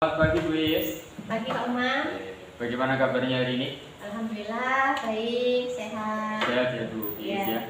Selamat pagi Bu Is. Pagi Pak Umar. Bagaimana kabarnya hari ini? Alhamdulillah baik, sehat. Sehat ya Bu Is Iya. ya.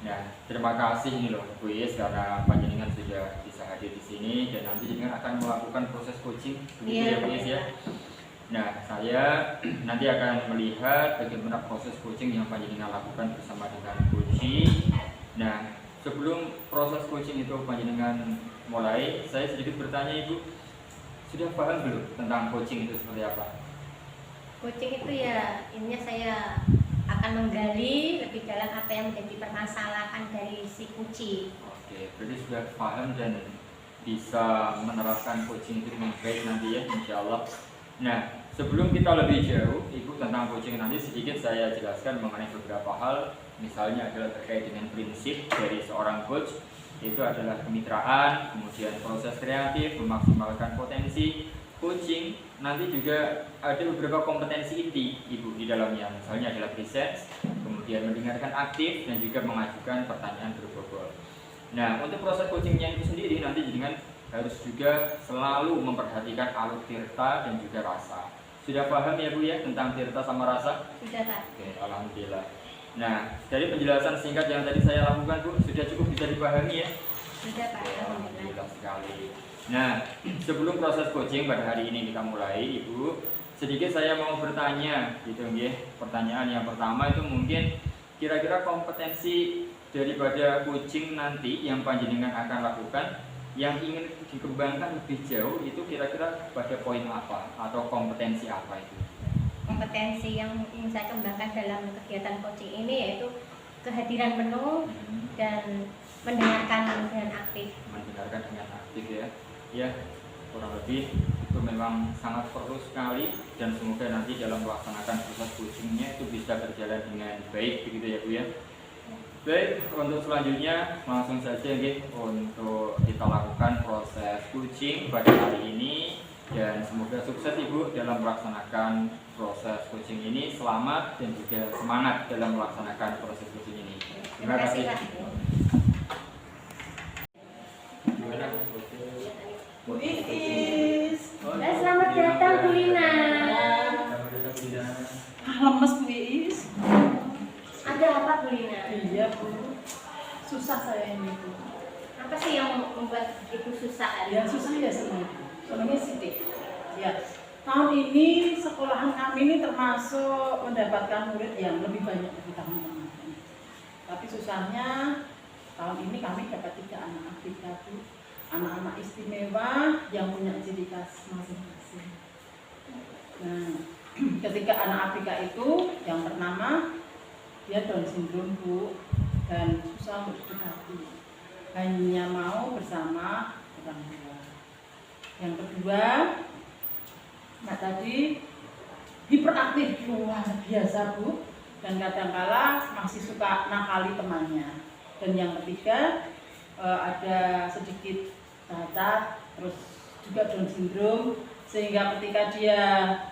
Nah, terima kasih nih loh Bu Is karena panjenengan sudah bisa hadir di sini dan nanti jenengan akan melakukan proses coaching begitu ya Bu Is ya. Nah, saya nanti akan melihat bagaimana proses coaching yang panjenengan lakukan bersama dengan coaching. Nah, sebelum proses coaching itu panjenengan mulai, saya sedikit bertanya Ibu, sudah paham belum tentang coaching itu seperti apa? Coaching itu ya intinya saya akan menggali lebih dalam apa yang menjadi permasalahan dari si kucing. Oke, berarti sudah paham dan bisa menerapkan coaching itu dengan baik nanti ya, insya Allah. Nah, sebelum kita lebih jauh, Ibu tentang coaching nanti sedikit saya jelaskan mengenai beberapa hal. Misalnya adalah terkait dengan prinsip dari seorang coach, itu adalah kemitraan, kemudian proses kreatif, memaksimalkan potensi. Coaching nanti juga ada beberapa kompetensi inti Ibu di dalamnya, misalnya adalah presence, kemudian mendengarkan aktif dan juga mengajukan pertanyaan berbobot. Nah, untuk proses coachingnya itu sendiri nanti jenengan harus juga selalu memperhatikan alur tirta dan juga rasa. Sudah paham ya Bu ya tentang tirta sama rasa? Sudah Pak. Oke, alhamdulillah. Nah, dari penjelasan singkat yang tadi saya lakukan Bu, sudah cukup bisa dipahami ya? Sudah Pak. Alhamdulillah sekali. Nah, sebelum proses coaching pada hari ini kita mulai, Ibu, sedikit saya mau bertanya, gitu ya. Pertanyaan yang pertama itu mungkin kira-kira kompetensi daripada coaching nanti yang panjenengan akan lakukan, yang ingin dikembangkan lebih jauh itu kira-kira pada poin apa atau kompetensi apa itu? Kompetensi yang ingin saya kembangkan dalam kegiatan coaching ini yaitu kehadiran penuh dan mendengarkan dengan aktif. Mendengarkan dengan aktif ya. Ya, kurang lebih itu memang sangat perlu sekali dan semoga nanti dalam melaksanakan proses coachingnya itu bisa berjalan dengan baik begitu ya Bu ya. Baik, untuk selanjutnya langsung saja nih untuk kita lakukan proses coaching pada hari ini dan semoga sukses Ibu dalam melaksanakan proses coaching ini. Selamat dan juga semangat dalam melaksanakan proses coaching ini. Terima kasih Pak. Gimana? Bu Iis. Selamat datang Bu Lina. Lemes Bu Iis. Ada apa Bu Lina? Iya Bu. Susah saya ini Bu. Apa sih yang membuat Ibu susah? Ya susah ya sama Ibu. Soalnya sidik. Ya. Tahun ini sekolahan kami ini termasuk mendapatkan murid yang lebih banyak dari tahun kemarin. Tapi susahnya tahun ini kami dapat 3 anak ABK Bu. Anak-anak istimewa yang punya ciri khas masing-masing. Nah, ketika anak ABK itu yang pertama dia Down syndrome Bu dan susah untuk didekati, hanya mau bersama orang tua. Yang kedua, nah tadi hiperaktif luar biasa Bu dan kadangkala masih suka nakali temannya. Dan yang ketiga ada sedikit cacat, terus juga Down syndrome, sehingga ketika dia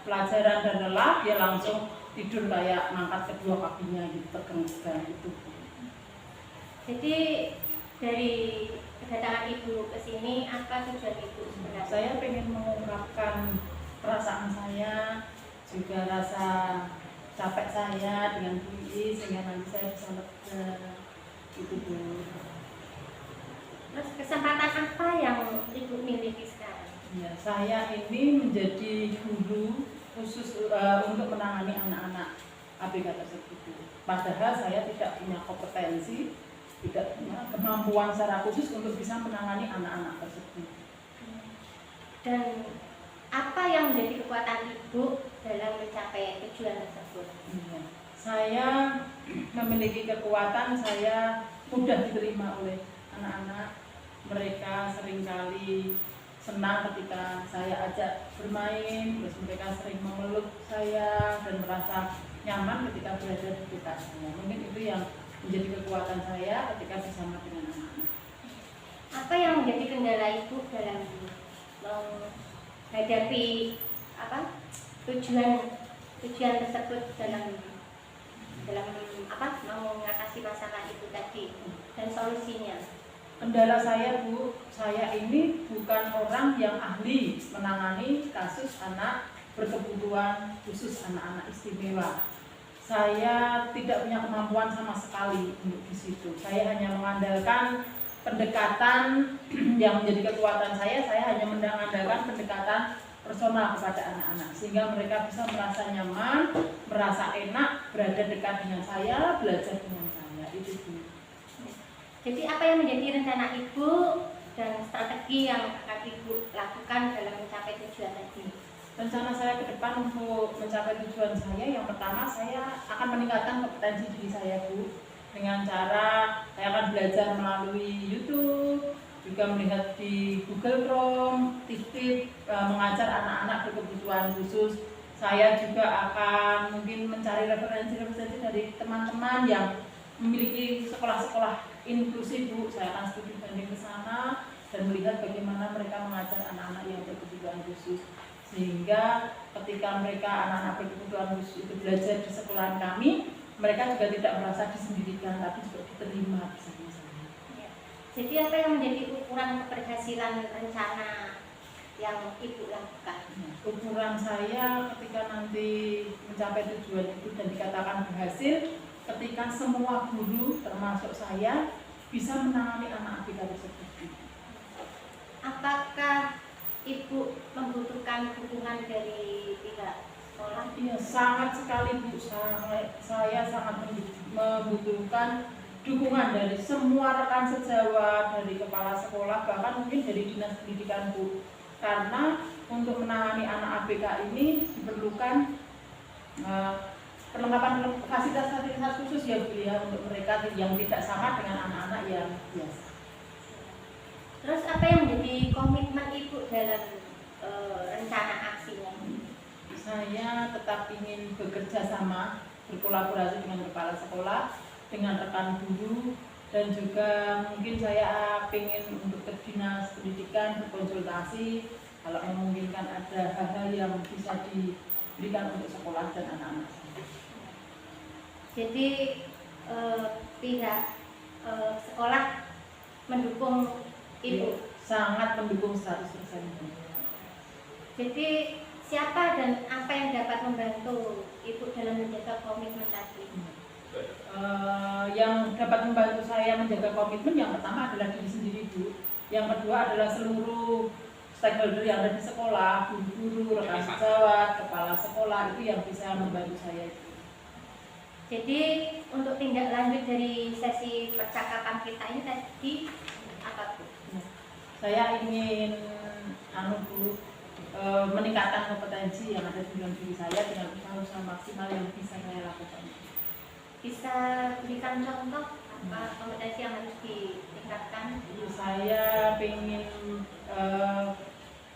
pelajaran dan lelah dia langsung tidur kayak ngangkat kedua kakinya gitu, tegang-tegang itu. Jadi dari kedatangan Ibu ke sini apa tujuan Ibu sebenarnya? Saya pengen mengungkapkan perasaan saya, juga rasa capek saya dengan Bu Iis, sehingga nanti saya bisa lega itu Bu. Terus kesempatan apa yang Ibu miliki sekarang? Ya, saya ini menjadi guru khusus untuk menangani anak-anak ABK tersebut. Padahal saya tidak punya kompetensi, tidak punya kemampuan secara khusus untuk bisa menangani anak-anak tersebut. Dan apa yang menjadi kekuatan Ibu dalam mencapai tujuan tersebut? Ya, saya memiliki kekuatan, saya mudah diterima oleh anak-anak. Mereka seringkali senang ketika saya ajak bermain, terus mereka sering memeluk saya dan merasa nyaman ketika berada di sekitar saya. Mungkin itu yang menjadi kekuatan saya ketika bersama dengan anak-anak. Apa yang menjadi kendala Ibu dalam menghadapi tujuan tersebut dalam apa mengatasi masalah itu tadi dan solusinya? Kendala saya Bu, saya ini bukan orang yang ahli menangani kasus anak berkebutuhan khusus, anak-anak istimewa. Saya tidak punya kemampuan sama sekali untuk di situ. Saya hanya mengandalkan pendekatan yang menjadi kekuatan saya hanya mengandalkan pendekatan personal kepada anak-anak sehingga mereka bisa merasa nyaman, merasa enak berada dekat dengan saya, belajar dengan saya. Itu Bu. Jadi apa yang menjadi rencana Ibu dan strategi yang akan Ibu lakukan dalam mencapai tujuan tadi? Rencana saya ke depan untuk mencapai tujuan saya, yang pertama saya akan meningkatkan kompetensi diri saya Bu, dengan cara saya akan belajar melalui YouTube, juga melihat di Google Chrome, tip-tip mengajar anak-anak berkebutuhan khusus. Saya juga akan mungkin mencari referensi-referensi dari teman-teman yang memiliki sekolah-sekolah inklusif Bu. Saya akan studi banding ke sana dan melihat bagaimana mereka mengajar anak-anak yang berkebutuhan khusus, sehingga ketika mereka anak-anak berkebutuhan khusus itu belajar di sekolah kami, mereka juga tidak merasa disendirikan tapi juga diterima bersama-sama. Ya. Jadi apa yang menjadi ukuran keberhasilan rencana yang Ibu lakukan? Ukuran saya ketika nanti mencapai tujuan itu dan dikatakan berhasil ketika semua guru termasuk saya bisa menangani anak ABK tersebut. Apakah Ibu membutuhkan dukungan dari pihak sekolah? Iya, sangat sekali Bu. Saya sangat membutuhkan dukungan dari semua rekan sejawat, dari kepala sekolah, bahkan mungkin dari dinas pendidikan Bu. Karena untuk menangani anak ABK ini diperlukan perlengkapan fasilitas khusus ya Bu ya, untuk mereka yang tidak sama dengan anak-anak yang biasa. Terus apa yang menjadi komitmen Ibu dalam rencana aksinya? Saya tetap ingin bekerja sama, berkolaborasi dengan kepala sekolah, dengan rekan guru, dan juga mungkin saya ingin untuk ke dinas pendidikan berkonsultasi kalau memungkinkan ada hal-hal yang bisa diberikan untuk sekolah dan anak-anak saya. Jadi pihak sekolah mendukung Ibu? Sangat mendukung 100%. Jadi siapa dan apa yang dapat membantu Ibu dalam menjaga komitmen tadi? Yang dapat membantu saya menjaga komitmen yang pertama adalah diri sendiri Bu. Yang kedua adalah seluruh stakeholder yang ada di sekolah, guru-guru, rekan sejawat, kepala sekolah, itu yang bisa membantu saya itu. Jadi untuk tindak lanjut dari sesi percakapan kita ini tadi apa Bu? Saya ingin meningkatkan kompetensi yang ada di dalam diri saya dengan usaha maksimal yang bisa saya lakukan. Bisa berikan contoh apa kompetensi yang harus ditingkatkan? Saya ingin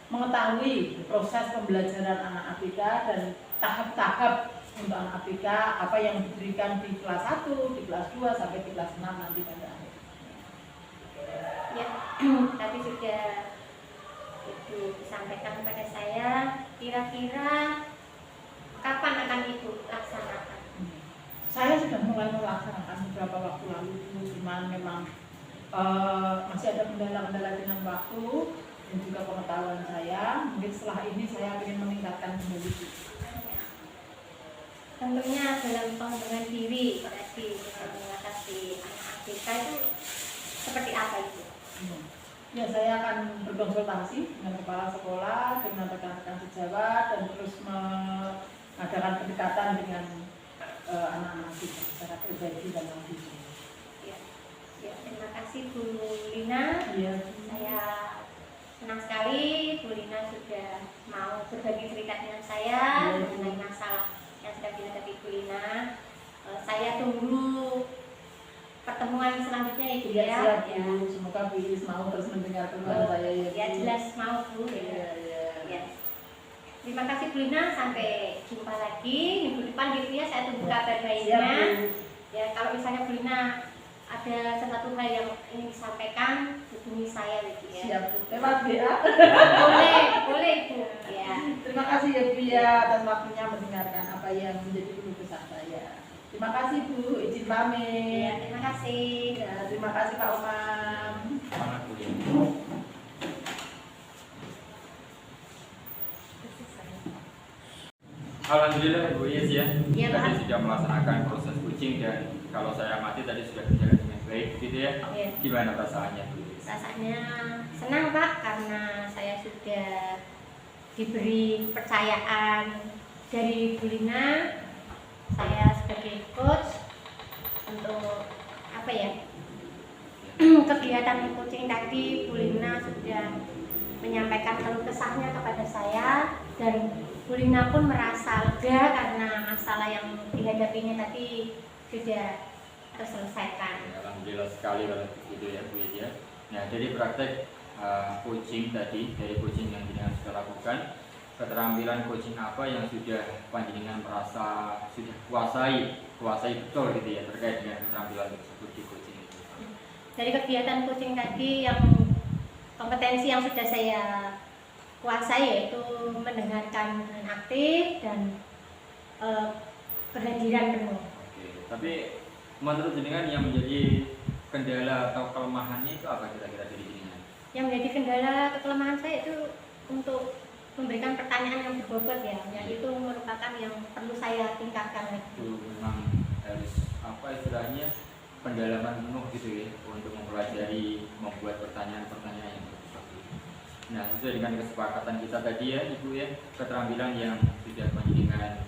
mengetahui proses pembelajaran anak ABK dan tahap-tahap untuk anak ABK, apa yang diberikan di kelas 1, di kelas 2 sampai di kelas 6 nanti pada akhir. Ya, tadi sudah Ibu disampaikan kepada saya, kira-kira kapan akan Ibu laksanakan? Saya sudah mulai melaksanakan beberapa waktu lalu, cuman memang masih ada kendala-kendala dengan waktu dan juga pengetahuan saya. Mungkin setelah ini saya ingin meningkatkan kembali. Tentunya dalam pengembangan diri tadi mengatasi anak ABK itu seperti apa itu? Ya, saya akan berkonsultasi dengan kepala sekolah, dengan rekan-rekan sejawat, dan terus mengadakan pendekatan dengan anak-anak kita secara pribadi dan langsung. Ya, terima kasih Bu Lina. Ya. Saya senang sekali Bu Lina sudah mau berbagi cerita dengan saya mengenai masalah yang sedang dihadapi Bu Lina. Saya tunggu pertemuan selanjutnya Ibu ya. Siap, Bu. Semoga Bu Iris mau terus mendengar keluhan saya ya. Ya jelas mau Bu. Ya. Terima kasih Bu Lina, sampai jumpa lagi minggu depan gitu ya. Saya tunggu kabar baiknya. Ya kalau misalnya Bu Lina ada sesuatu hal yang ingin disampaikan, hubungi saya gitu ya. Siap, Bu. Lewat WA. Boleh Bu. Ya. Terima kasih ya Bu ya atas waktunya mendengarkan apa yang menjadi keluh kesah saya. Terima kasih Bu, izin pamit. Ya, terima kasih. Ya, terima kasih Pak Umam. Alhamdulillah Bu Is ya, Iya, tadi Pak. sudah melaksanakan proses coaching dan kalau saya amati tadi sudah berjalan dengan baik gitu ya. Iya. Gimana perasaannya Bu Is? Rasanya senang Pak karena saya sudah diberi kepercayaan dari Bu Lina. Saya sebagai coach untuk apa ya? Kegiatan coaching tadi Bu Lina sudah menyampaikan keluh kesahnya kepada saya dan Bu Lina pun merasa lega karena masalah yang dihadapinya tadi sudah terselesaikan. Alhamdulillah sekali kalau begitu ya Bu Is ya. Nah dari praktek coaching tadi, dari coaching yang jenengan sudah lakukan, keterampilan coaching apa yang sudah panjenengan merasa sudah kuasai betul gitu ya terkait dengan keterampilan tersebut di coaching itu. Dari kegiatan coaching tadi yang kompetensi yang sudah saya kuasai yaitu mendengarkan dengan aktif dan berhadiran penuh. Oke, tapi menurut jenengan yang menjadi kendala atau kelemahannya itu apa kira-kira dari jenengan? Yang menjadi kendala kelemahan saya itu untuk memberikan pertanyaan yang berbobot ya, yang itu merupakan yang perlu saya tingkatkan lagi. Itu memang harus apa istilahnya pendalaman penuh gitu ya untuk mempelajari membuat pertanyaan-pertanyaan yang seperti itu. Nah sesuai dengan kesepakatan kita tadi ya Ibu ya, keterampilan yang sudah panjenengan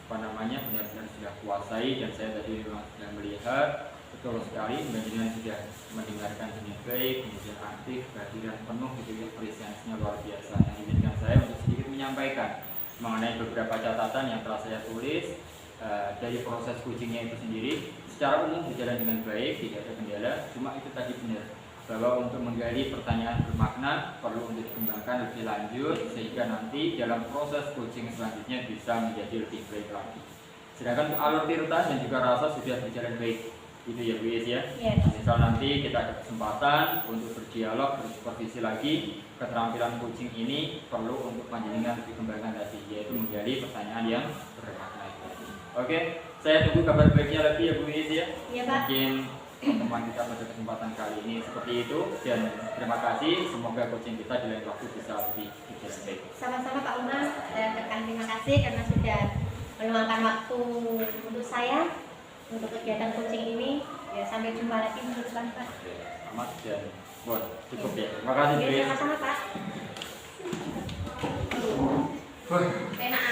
apa namanya benar-benar sudah kuasai dan saya tadi memang sudah melihat betul sekali panjenengan sudah mendengarkan dengan baik, kemudian aktif, kehadiran penuh gitu ya, presensnya luar biasa. Yang izinkan saya untuk sedikit menyampaikan mengenai beberapa catatan yang telah saya tulis dari proses coachingnya itu sendiri. Secara umum berjalan dengan baik, tidak ada kendala, cuma itu tadi benar bahwa untuk menggali pertanyaan bermakna perlu untuk dikembangkan lebih lanjut sehingga nanti dalam proses coaching selanjutnya bisa menjadi lebih baik lagi. Sedangkan untuk alur tirta dan juga rasa sudah berjalan baik, itu ya Bu Is ya. Yes. Misal nanti kita ada kesempatan untuk berdialog, bersupervisi lagi, keterampilan coaching ini perlu untuk panjenengan dikembangkan tadi, yaitu menggali pertanyaan yang bermakna itu tadi. Oke, saya tunggu kabar baiknya lagi ya Bu Is ya. Iya Pak. Mungkin teman kita pada kesempatan kali ini seperti itu dan terima kasih, semoga coaching kita di lain waktu bisa lebih berjalan baik. Sama-sama Pak Umar, saya ucapkan terima kasih karena sudah meluangkan waktu untuk saya untuk kegiatan coaching ini. Ya, sampai jumpa lagi minggu depan Pak. Oke, selamat dan bon, cukup ya. Terima kasih Bu Ya, Is. sama-sama Pak. Pena.